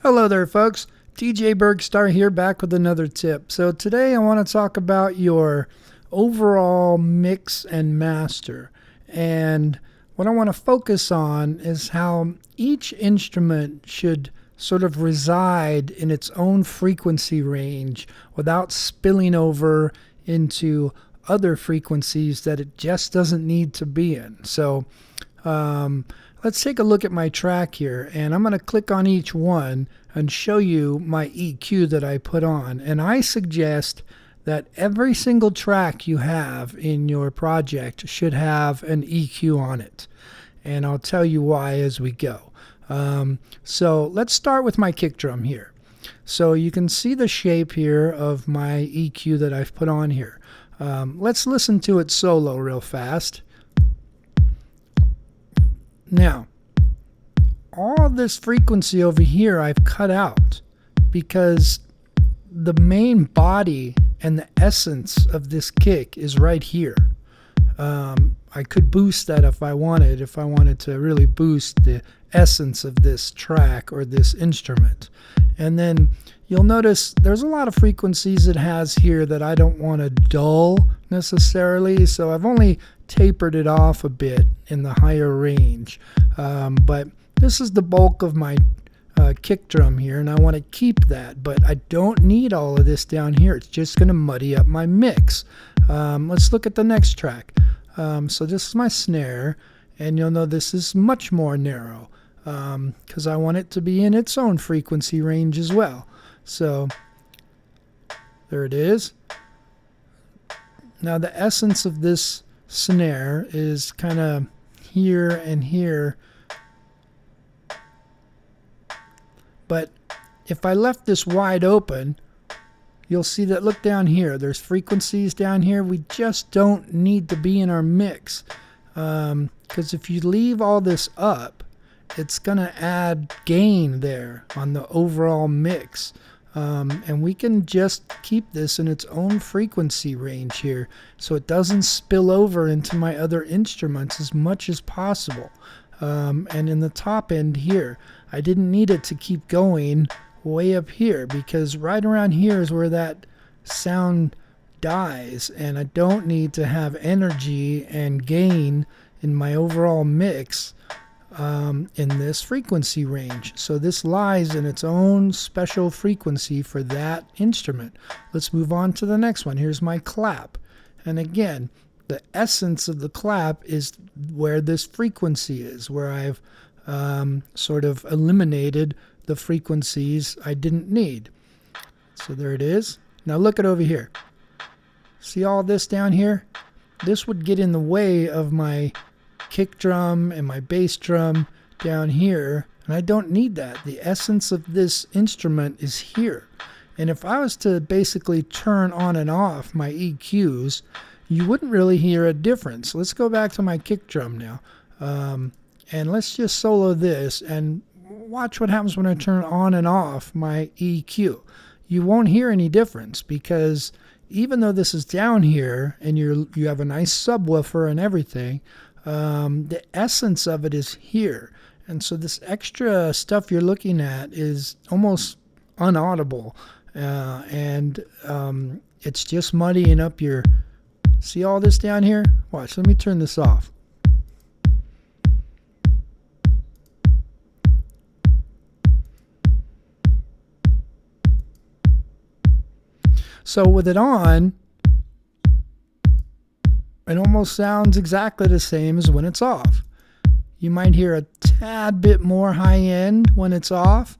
Hello there folks, DJ Burgstarre here, back with another tip. So today I want to talk about your overall mix and master, and what I want to focus on is how each instrument should sort of reside in its own frequency range without spilling over into other frequencies that it just doesn't need to be in. So let's take a look at my track here, and I'm going to click on each one and show you my EQ that I put on. And I suggest that every single track you have in your project should have an EQ on it, and I'll tell you why as we go. So let's start with my kick drum here. So you can see the shape here of my EQ that I've put on here. Let's listen to it solo real fast. Now, all this frequency over here I've cut out because the main body and the essence of this kick is right here. I could boost that if I wanted to really boost the essence of this track or this instrument. And then you'll notice there's a lot of frequencies it has here that I don't want to dull necessarily, so I've only tapered it off a bit in the higher range. But this is the bulk of my kick drum here, and I want to keep that, but I don't need all of this down here. It's just going to muddy up my mix. Let's look at the next track. So this is my snare, and you'll know this is much more narrow because I want it to be in its own frequency range as well. So there it is. Now the essence of this snare is kind of here and here, but if I left this wide open, you'll see that, look down here, there's frequencies down here we just don't need to be in our mix, because if you leave all this up, it's gonna add gain there on the overall mix. And we can just keep this in its own frequency range here so it doesn't spill over into my other instruments as much as possible. And in the top end here, I didn't need it to keep going way up here because right around here is where that sound dies, and I don't need to have energy and gain in my overall mix in this frequency range. So this lies in its own special frequency for that instrument. Let's move on to the next one. Here's my clap, and again, the essence of the clap is where this frequency is, where I've sort of eliminated the frequencies I didn't need. So there it is. Now look at over here. See all this down here? This would get in the way of my kick drum and my bass drum down here, and I don't need that. The essence of this instrument is here. And if I was to basically turn on and off my EQs, you wouldn't really hear a difference. Let's go back to my kick drum now, and let's just solo this and watch what happens when I turn on and off my EQ. You won't hear any difference because even though this is down here and you have a nice subwoofer and everything, the essence of it is here, and so this extra stuff you're looking at is almost unaudible, and it's just muddying up your. See all this down here? Watch, let me turn this off. So with it on, it almost sounds exactly the same as when it's off. You might hear a tad bit more high end when it's off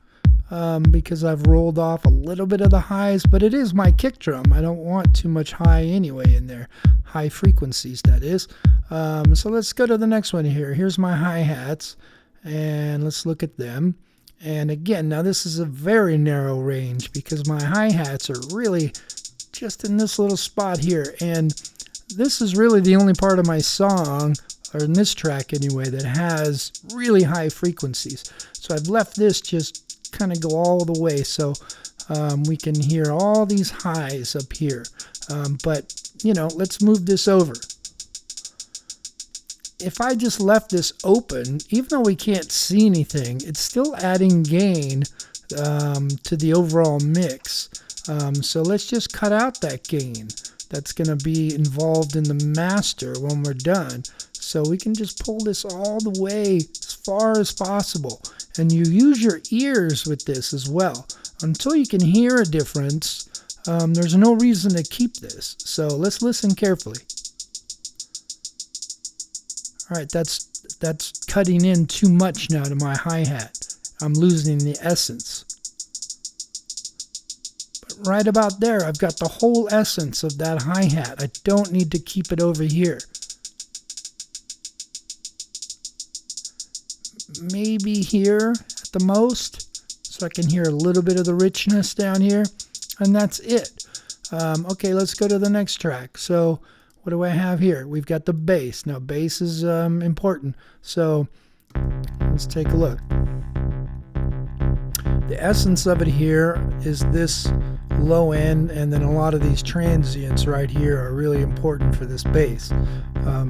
because I've rolled off a little bit of the highs, but it is my kick drum. I don't want too much high anyway in there. High frequencies, that is. So let's go to the next one here. Here's my hi-hats, and let's look at them. And again, now this is a very narrow range because my hi-hats are really just in this little spot here, and this is really the only part of my song, or in this track anyway, that has really high frequencies. So I've left this just kind of go all the way so we can hear all these highs up here. But, you know, let's move this over. If I just left this open, even though we can't see anything, it's still adding gain to the overall mix. So let's just cut out that gain that's going to be involved in the master when we're done. So we can just pull this all the way as far as possible. And you use your ears with this as well. Until you can hear a difference, there's no reason to keep this. So let's listen carefully. All right, that's cutting in too much now to my hi-hat. I'm losing the essence. But right about there, I've got the whole essence of that hi-hat. I don't need to keep it over here. Maybe here at the most, so I can hear a little bit of the richness down here, and that's it. Okay, let's go to the next track. So what do I have here? We've got the bass. Now bass is important, so let's take a look. The essence of it here is this low end, and then a lot of these transients right here are really important for this bass.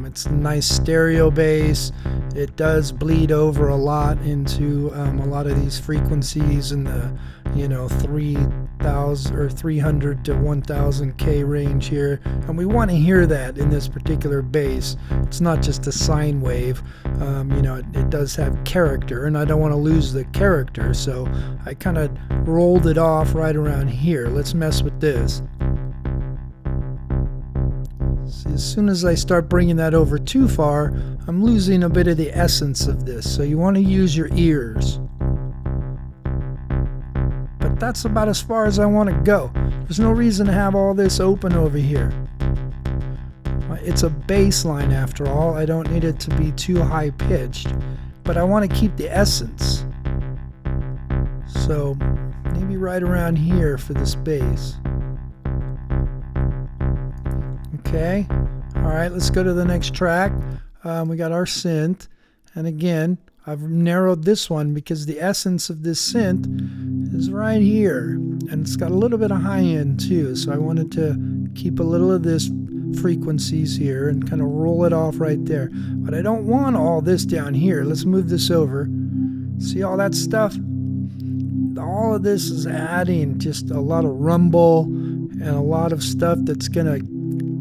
It's a nice stereo bass. It does bleed over a lot into a lot of these frequencies in the 3,000 or 300 to 1,000 K range here, and we want to hear that in this particular bass. It's not just a sine wave. It does have character, and I don't want to lose the character, so I kind of rolled it off right around here. Let's mess with this. See, as soon as I start bringing that over too far, I'm losing a bit of the essence of this, so you want to use your ears. But that's about as far as I want to go. There's no reason to have all this open over here. It's a bass line after all. I don't need it to be too high pitched, but I want to keep the essence. So maybe right around here for this bass. Okay, all right, let's go to the next track. We got our synth, and again, I've narrowed this one because the essence of this synth is right here, and it's got a little bit of high end too, so I wanted to keep a little of this frequencies here and kind of roll it off right there. But I don't want all this down here. Let's move this over. See all that stuff? All of this is adding just a lot of rumble and a lot of stuff that's gonna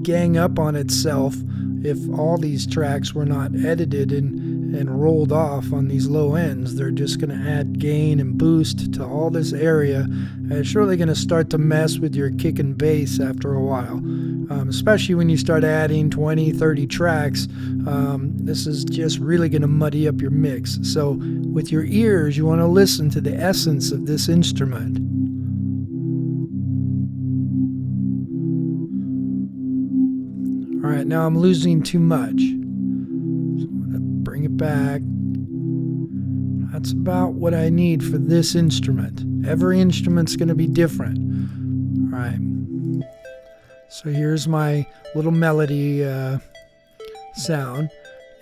gang up on itself if all these tracks were not edited and rolled off on these low ends. They're just going to add gain and boost to all this area, and it's really going to start to mess with your kick and bass after a while, especially when you start adding 20, 30 tracks. This is just really going to muddy up your mix. So with your ears, you want to listen to the essence of this instrument. All right, now I'm losing too much. So I'm going to bring it back. That's about what I need for this instrument. Every instrument's going to be different. All right. So here's my little melody sound.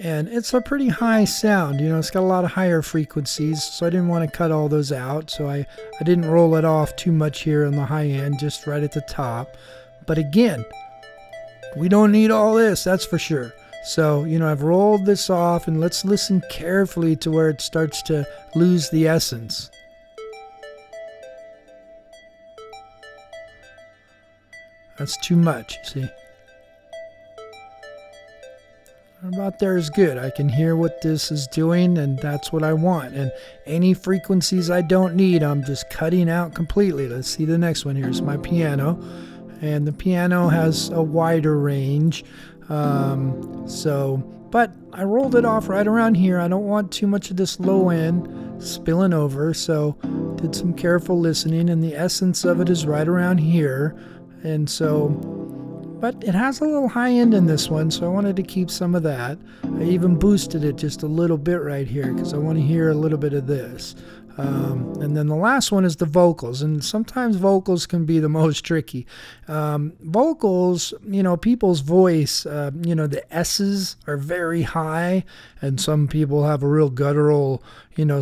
And it's a pretty high sound. It's got a lot of higher frequencies, so I didn't want to cut all those out. So I didn't roll it off too much here on the high end, just right at the top. But again, we don't need all this, that's for sure. So, I've rolled this off, and let's listen carefully to where it starts to lose the essence. That's too much, see? About there is good. I can hear what this is doing, and that's what I want. And any frequencies I don't need, I'm just cutting out completely. Let's see the next one. Here's my piano. And the piano has a wider range, but I rolled it off right around here. I don't want too much of this low end spilling over, so did some careful listening, and the essence of it is right around here. And so, but it has a little high end in this one, so I wanted to keep some of that. I even boosted it just a little bit right here because I want to hear a little bit of this. And then the last one is the vocals, and sometimes vocals can be the most tricky. Vocals, people's voice, the S's are very high, and some people have a real guttural,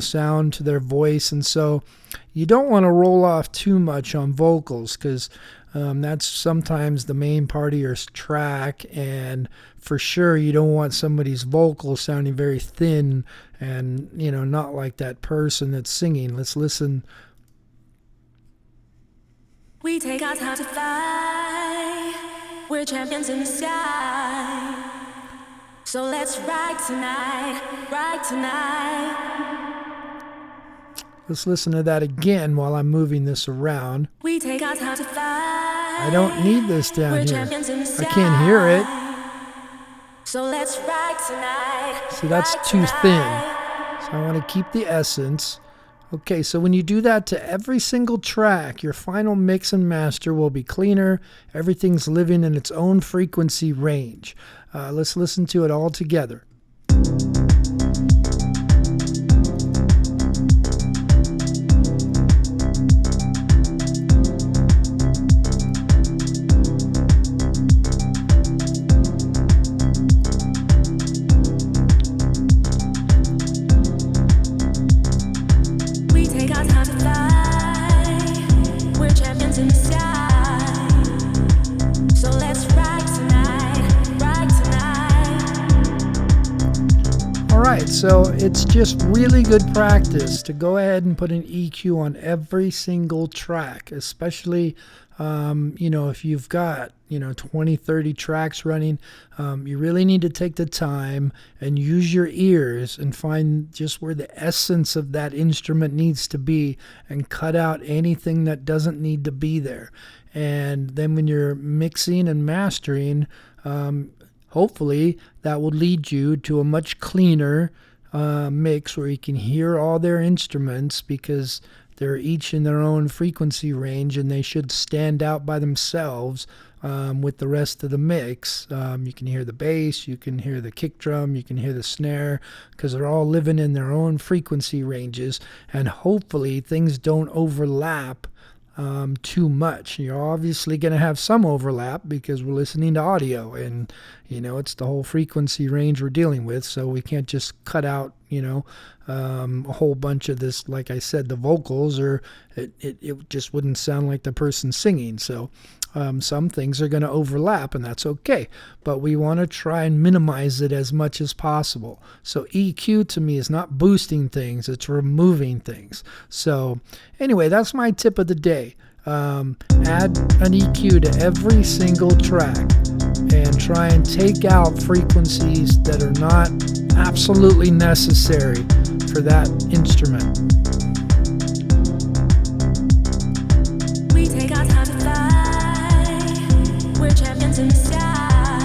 sound to their voice, and so you don't want to roll off too much on vocals because that's sometimes the main part of your track, and for sure you don't want somebody's vocal sounding very thin and not like that person that's singing. Let's listen We take our time to fly. We're champions in the sky. So let's ride tonight, ride tonight. Let's listen to that again while I'm moving this around. We take our time to fly. I don't need this down We're here. champions in the sky. I can't hear it. So let's ride tonight. See, that's ride too tonight. thin. So I want to keep the essence. Okay, so when you do that to every single track, your final mix and master will be cleaner. Everything's living in its own frequency range. Let's listen to it all together. Alright, so it's just really good practice to go ahead and put an EQ on every single track, especially if you've got 20, 30 tracks running. You really need to take the time and use your ears and find just where the essence of that instrument needs to be and cut out anything that doesn't need to be there. And then when you're mixing and mastering, hopefully that will lead you to a much cleaner mix where you can hear all their instruments, because they're each in their own frequency range and they should stand out by themselves with the rest of the mix. You can hear the bass, you can hear the kick drum, you can hear the snare, because they're all living in their own frequency ranges, and hopefully things don't overlap too much. You're obviously going to have some overlap because we're listening to audio, and it's the whole frequency range we're dealing with, so we can't just cut out a whole bunch of this, like I said, the vocals, or it just wouldn't sound like the person singing. So some things are going to overlap, and that's okay, but we want to try and minimize it as much as possible. So EQ to me is not boosting things, it's removing things. So anyway, that's my tip of the day. Add an EQ to every single track and try and take out frequencies that are not absolutely necessary for that instrument. We take our time to fly. We're champions in the sky.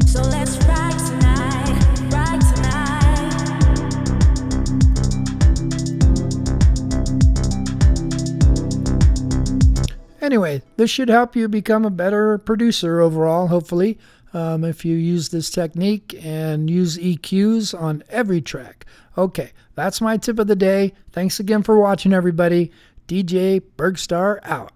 So let's ride tonight, ride tonight. Anyway, this should help you become a better producer overall, hopefully, if you use this technique and use EQs on every track. Okay, that's my tip of the day. Thanks again for watching, everybody. DJ Burgstarre out.